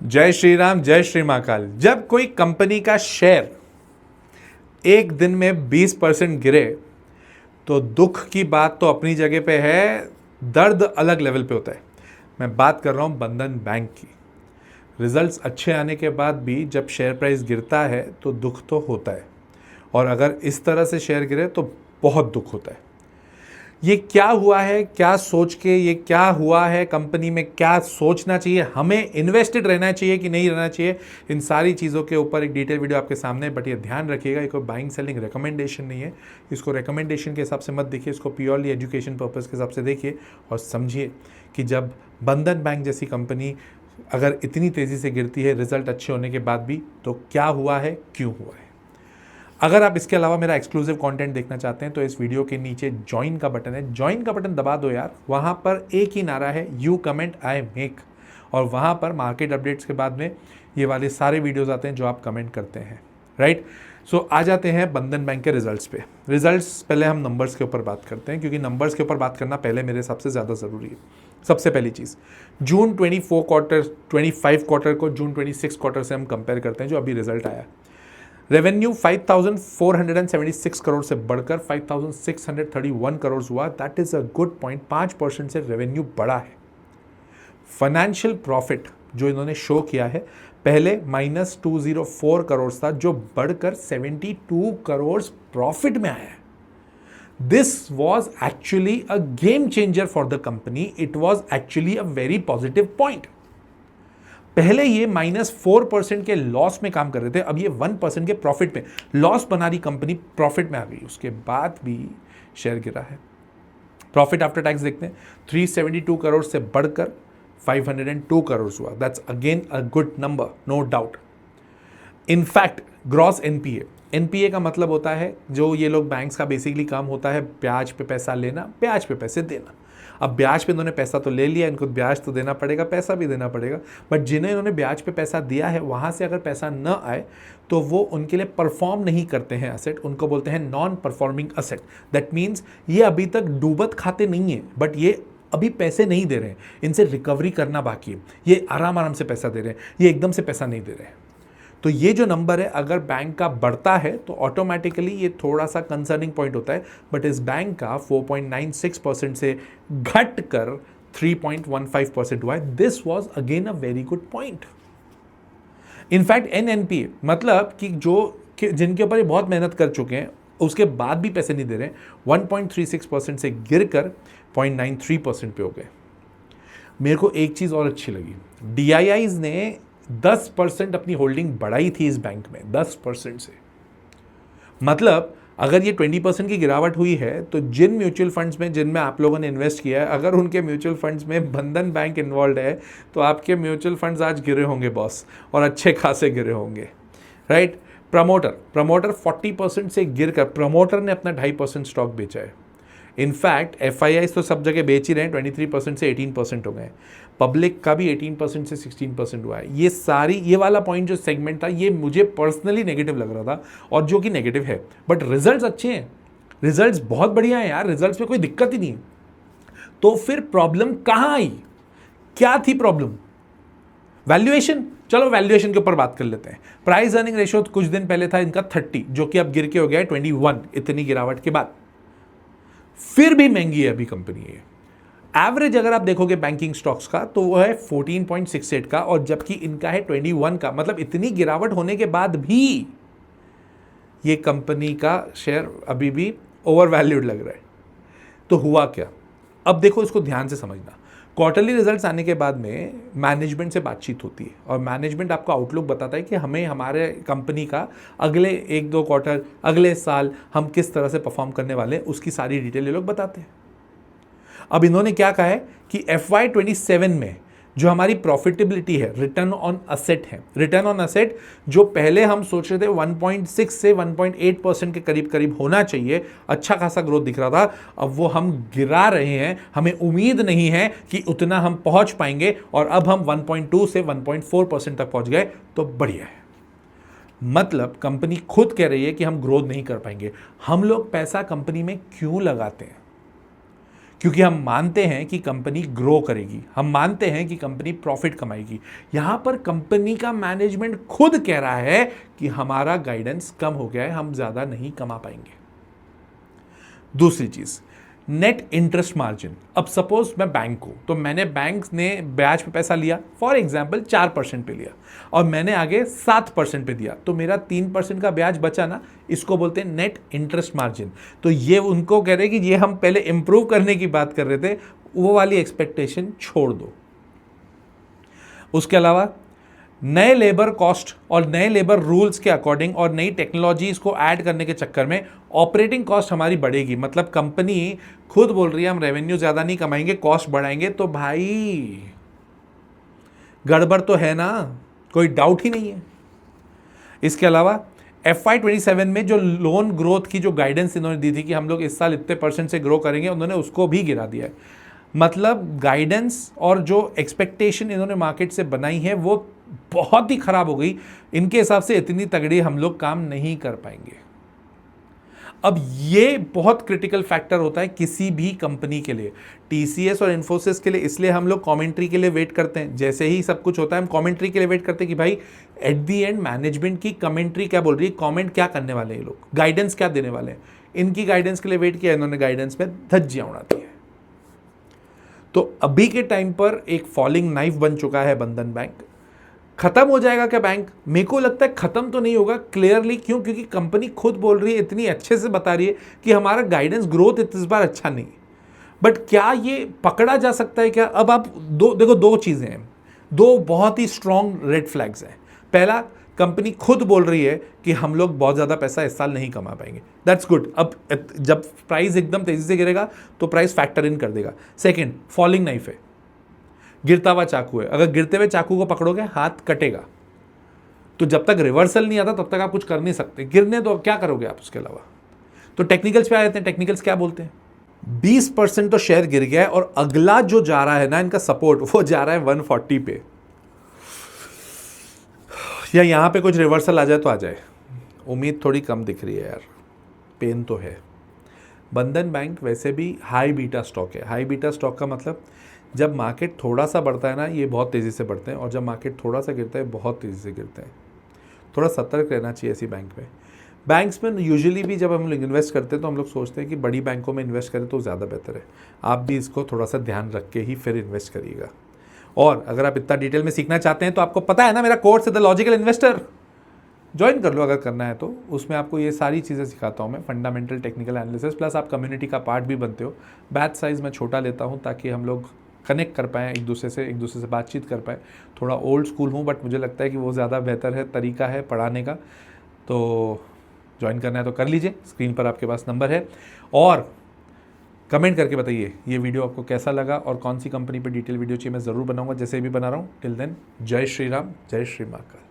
जय श्री राम, जय श्री महाकाल। जब कोई कंपनी का शेयर एक दिन में 20% गिरे तो दुख की बात तो अपनी जगह पे है, दर्द अलग लेवल पे होता है। मैं बात कर रहा हूँ बंधन बैंक की। रिजल्ट्स अच्छे आने के बाद भी जब शेयर प्राइस गिरता है तो दुख तो होता है, और अगर इस तरह से शेयर गिरे तो बहुत दुख होता है। ये क्या हुआ है, क्या सोच के ये क्या हुआ है, कंपनी में क्या सोचना चाहिए, हमें इन्वेस्टेड रहना चाहिए कि नहीं रहना चाहिए, इन सारी चीज़ों के ऊपर एक डिटेल वीडियो आपके सामने है। बट ये ध्यान रखिएगा, ये कोई बाइंग सेलिंग रिकमेंडेशन नहीं है। इसको रिकमेंडेशन के हिसाब से मत देखिए, इसको प्योरली एजुकेशन पर्पज़ के हिसाब से देखिए और समझिए कि जब बंधन बैंक जैसी कंपनी अगर इतनी तेज़ी से गिरती है रिजल्ट अच्छे होने के बाद भी, तो क्या हुआ है, क्यों हुआ है। अगर आप इसके अलावा मेरा एक्सक्लूसिव कंटेंट देखना चाहते हैं तो इस वीडियो के नीचे ज्वाइन का बटन है, ज्वाइन का बटन दबा दो यार। वहाँ पर एक ही नारा है, यू कमेंट आई मेक, और वहाँ पर मार्केट अपडेट्स के बाद में ये वाले सारे वीडियोस आते हैं जो आप कमेंट करते हैं, राइट। सो आ जाते हैं बंधन बैंक के रिजल्ट्स पे। रिजल्ट्स पहले हम नंबर्स के ऊपर बात करते हैं, क्योंकि नंबर्स के ऊपर बात करना पहले मेरे हिसाब से ज़्यादा ज़रूरी है। सबसे पहली चीज़, जून 24 क्वार्टर 25 क्वार्टर को जून 26 क्वार्टर से हम कंपेयर करते हैं जो अभी रिजल्ट आया। रेवेन्यू 5,476 करोड़ से बढ़कर 5,631 करोड़ हुआ। That is a good point, 5% से रेवेन्यू बढ़ा है। फाइनेंशियल प्रॉफिट जो इन्होंने शो किया है, पहले -204 करोड़ था जो बढ़कर 72 करोड़ प्रॉफिट में आया है। This was actually a game changer for the company, it was actually a very positive point. पहले ये -4% के लॉस में काम कर रहे थे, अब ये 1% के प्रॉफिट में, लॉस बना रही कंपनी प्रॉफिट में आ गई, उसके बाद भी शेयर गिरा है। प्रॉफिट आफ्टर टैक्स देखते हैं, 372 करोड़ से बढ़कर 502 करोड़ हुआ। That's again a good number, no doubt. In fact gross NPA का मतलब होता है, जो ये लोग बैंक्स का बेसिकली काम होता है ब्याज पे पैसा लेना, ब्याज पे पैसे देना। अब ब्याज पे इन्होंने पैसा तो ले लिया, इनको ब्याज तो देना पड़ेगा, पैसा भी देना पड़ेगा। बट जिन्हें इन्होंने ब्याज पे पैसा दिया है वहाँ से अगर पैसा न आए तो वो उनके लिए परफॉर्म नहीं करते हैं असेट, उनको बोलते हैं non performing asset. That means ये अभी तक डूबत खाते नहीं है, बट ये अभी पैसे नहीं दे रहे हैं, इनसे रिकवरी करना बाकी है। ये आराम आराम से पैसा दे रहे हैं, ये एकदम से पैसा नहीं दे रहे हैं। तो ये जो नंबर है अगर बैंक का बढ़ता है तो ऑटोमेटिकली ये थोड़ा सा कंसर्निंग पॉइंट होता है। बट इस बैंक का 4.96% से घट कर 3.15% हुआ है। This was again a very good point. In fact NNPA मतलब कि जिनके ऊपर ये बहुत मेहनत कर चुके हैं उसके बाद भी पैसे नहीं दे रहे हैं, 1.36% से गिरकर 0.93% पे हो गए। मेरे को एक चीज़ और अच्छी लगी, डीआईआईज ने 10% अपनी होल्डिंग बढ़ाई थी इस बैंक में, 10% से। मतलब अगर ये 20% की गिरावट हुई है तो जिन म्यूचुअल फंड्स में जिनमें आप लोगों ने इन्वेस्ट किया है, अगर उनके म्यूचुअल फंड्स में बंधन बैंक इन्वॉल्व है तो आपके म्यूचुअल फंड्स आज गिरे होंगे बॉस, और अच्छे खासे गिरे होंगे, राइट। प्रमोटर 40% से गिरकर प्रमोटर ने अपना 2.5% स्टॉक बेचा है। इनफैक्ट एफआईआई तो सब जगह बेच ही रहे हैं, 23% से 18% हो गए। पब्लिक का भी 18% से 16% हुआ है। ये वाला पॉइंट जो सेगमेंट था ये मुझे पर्सनली नेगेटिव लग रहा था, और जो कि नेगेटिव है, बट रिजल्ट्स अच्छे हैं, रिजल्ट्स बहुत बढ़िया हैं यार, रिजल्ट्स में कोई दिक्कत ही नहीं है। तो फिर प्रॉब्लम कहाँ आई, क्या थी प्रॉब्लम? वैल्यूएशन। चलो वैल्यूएशन के ऊपर बात कर लेते हैं। प्राइस अर्निंग रेशियो कुछ दिन पहले था इनका 30, जो कि अब गिर के हो गया है 21, इतनी गिरावट के बाद। फिर भी महंगी है अभी कंपनी है। एवरेज अगर आप देखोगे बैंकिंग स्टॉक्स का तो वो है 14.68 का, और जबकि इनका है 21 का। मतलब इतनी गिरावट होने के बाद भी ये कंपनी का शेयर अभी भी ओवर वैल्यूड लग रहा है। तो हुआ क्या, अब देखो इसको ध्यान से समझना। क्वार्टरली रिजल्ट्स आने के बाद में मैनेजमेंट से बातचीत होती है, और मैनेजमेंट आपको आउटलुक बताता है कि हमें हमारे कंपनी का अगले 1-2 क्वार्टर, अगले साल हम किस तरह से परफॉर्म करने वाले हैं, उसकी सारी डिटेल ये लोग बताते हैं। अब इन्होंने क्या कहा है कि FY27 में जो हमारी प्रॉफिटेबिलिटी है, रिटर्न ऑन असेट है, रिटर्न ऑन असेट जो पहले हम सोच रहे थे 1.6 से 1.8% के करीब करीब होना चाहिए, अच्छा खासा ग्रोथ दिख रहा था, अब वो हम गिरा रहे हैं। हमें उम्मीद नहीं है कि उतना हम पहुंच पाएंगे, और अब हम 1.2 से 1.4% तक पहुंच गए, तो बढ़िया है। मतलब कंपनी खुद कह रही है कि हम ग्रोथ नहीं कर पाएंगे। हम लोग पैसा कंपनी में क्यों लगाते हैं? क्योंकि हम मानते हैं कि कंपनी ग्रो करेगी, हम मानते हैं कि कंपनी प्रॉफिट कमाएगी। यहां पर कंपनी का मैनेजमेंट खुद कह रहा है कि हमारा गाइडेंस कम हो गया है, हम ज्यादा नहीं कमा पाएंगे। दूसरी चीज, नेट इंटरेस्ट मार्जिन। अब सपोज मैं बैंक हूं, तो मैंने बैंक ने ब्याज पे पैसा लिया, फॉर एग्जाम्पल 4% पे लिया और मैंने आगे 7% पे दिया, तो मेरा 3% का ब्याज बचा ना, इसको बोलते हैं नेट इंटरेस्ट मार्जिन। तो ये उनको कह रहे कि ये हम पहले इंप्रूव करने की बात कर रहे थे, वो वाली एक्सपेक्टेशन छोड़ दो। उसके अलावा नए लेबर कॉस्ट और नए लेबर रूल्स के अकॉर्डिंग और नई टेक्नोलॉजीज को ऐड करने के चक्कर में ऑपरेटिंग कॉस्ट हमारी बढ़ेगी। मतलब कंपनी खुद बोल रही है हम रेवेन्यू ज्यादा नहीं कमाएंगे, कॉस्ट बढ़ाएंगे, तो भाई गड़बड़ तो है ना, कोई डाउट ही नहीं है। इसके अलावा FY27 में जो लोन ग्रोथ की जो गाइडेंस इन्होंने दी थी कि हम लोग इस साल इतने % से ग्रो करेंगे, उन्होंने उसको भी गिरा दिया है। मतलब गाइडेंस और जो एक्सपेक्टेशन इन्होंने मार्केट से बनाई है वो बहुत ही खराब हो गई। इनके हिसाब से इतनी तगड़ी हम लोग काम नहीं कर पाएंगे। अब ये बहुत क्रिटिकल फैक्टर होता है किसी भी कंपनी के लिए, TCS और इन्फोसिस के लिए। इसलिए हम लोग कमेंट्री के लिए वेट करते हैं। जैसे ही सब कुछ होता है हम कमेंट्री के लिए वेट करते हैं कि भाई एट दी एंड मैनेजमेंट की कमेंट्री क्या बोल रही है, कमेंट क्या करने वाले हैं, लोग गाइडेंस क्या देने वाले हैं। इनकी गाइडेंस के लिए वेट किया, इन्होंने गाइडेंस में धज्जियां उड़ा दी है। तो अभी के टाइम पर एक फॉलिंग नाइफ बन चुका है बंधन बैंक। खत्म हो जाएगा क्या बैंक? मेरे को लगता है खत्म तो नहीं होगा क्लियरली। क्यों? क्योंकि कंपनी खुद बोल रही है, इतनी अच्छे से बता रही है कि हमारा गाइडेंस ग्रोथ इस बार अच्छा नहीं। बट क्या ये पकड़ा जा सकता है क्या? अब आप देखो, दो चीजें हैं, दो बहुत ही स्ट्रॉन्ग रेड फ्लैग्स हैं। पहला, कंपनी खुद बोल रही है कि हम लोग बहुत ज्यादा पैसा इस साल नहीं कमा पाएंगे, दैट्स गुड। अब जब प्राइस एकदम तेजी से गिरेगा तो प्राइस फैक्टर इन कर देगा। सेकेंड, फॉलिंग नाइफ है, गिरता हुआ चाकू है। अगर गिरते हुए चाकू को पकड़ोगे हाथ कटेगा। तो जब तक रिवर्सल नहीं आता तब तक आप कुछ कर नहीं सकते। गिरने तो क्या करोगे आप उसके अलावा? तो टेक्निकल्स पे आ जाते हैं। टेक्निकल्स क्या बोलते हैं? 20% तो शेयर गिर गया है और अगला जो जा रहा है ना इनका सपोर्ट, वो जा रहा है 140 पे। या यहां पे कुछ रिवर्सल आ जाए तो आ जाए, उम्मीद थोड़ी कम दिख रही है यार, पेन तो है। बंधन बैंक वैसे भी हाई बीटा स्टॉक है। हाई बीटा स्टॉक का मतलब जब मार्केट थोड़ा सा बढ़ता है ना, ये बहुत तेज़ी से बढ़ते हैं, और जब मार्केट थोड़ा सा गिरता है बहुत तेज़ी से गिरते हैं। थोड़ा सतर्क रहना चाहिए ऐसी बैंक में। बैंक्स में यूजुअली भी जब हम लोग इन्वेस्ट करते हैं तो हम लोग सोचते हैं कि बड़ी बैंकों में इन्वेस्ट करें तो ज़्यादा बेहतर है। आप भी इसको थोड़ा सा ध्यान रख के ही फिर इन्वेस्ट करिएगा। और अगर आप इतना डिटेल में सीखना चाहते हैं तो आपको पता है ना, मेरा कोर्स है द लॉजिकल इन्वेस्टर, ज्वाइन कर लो अगर करना है तो। उसमें आपको ये सारी चीज़ें सिखाता हूँ मैं, फंडामेंटल, टेक्निकल एनालिसिस, प्लस आप कम्युनिटी का पार्ट भी बनते हो। बैच साइज़ मैं छोटा लेता हूँ ताकि हम लोग कनेक्ट कर पाएँ एक दूसरे से बातचीत कर पाएँ। थोड़ा ओल्ड स्कूल हूँ बट मुझे लगता है कि वो ज़्यादा बेहतर है, तरीका है पढ़ाने का। तो ज्वाइन करना है तो कर लीजिए, स्क्रीन पर आपके पास नंबर है। और कमेंट करके बताइए ये वीडियो आपको कैसा लगा और कौन सी कंपनी पे डिटेल वीडियो चाहिए, मैं ज़रूर बनाऊंगा जैसे भी बना रहा हूँ। टिल देन, जय श्री राम, जय श्री महाकाल।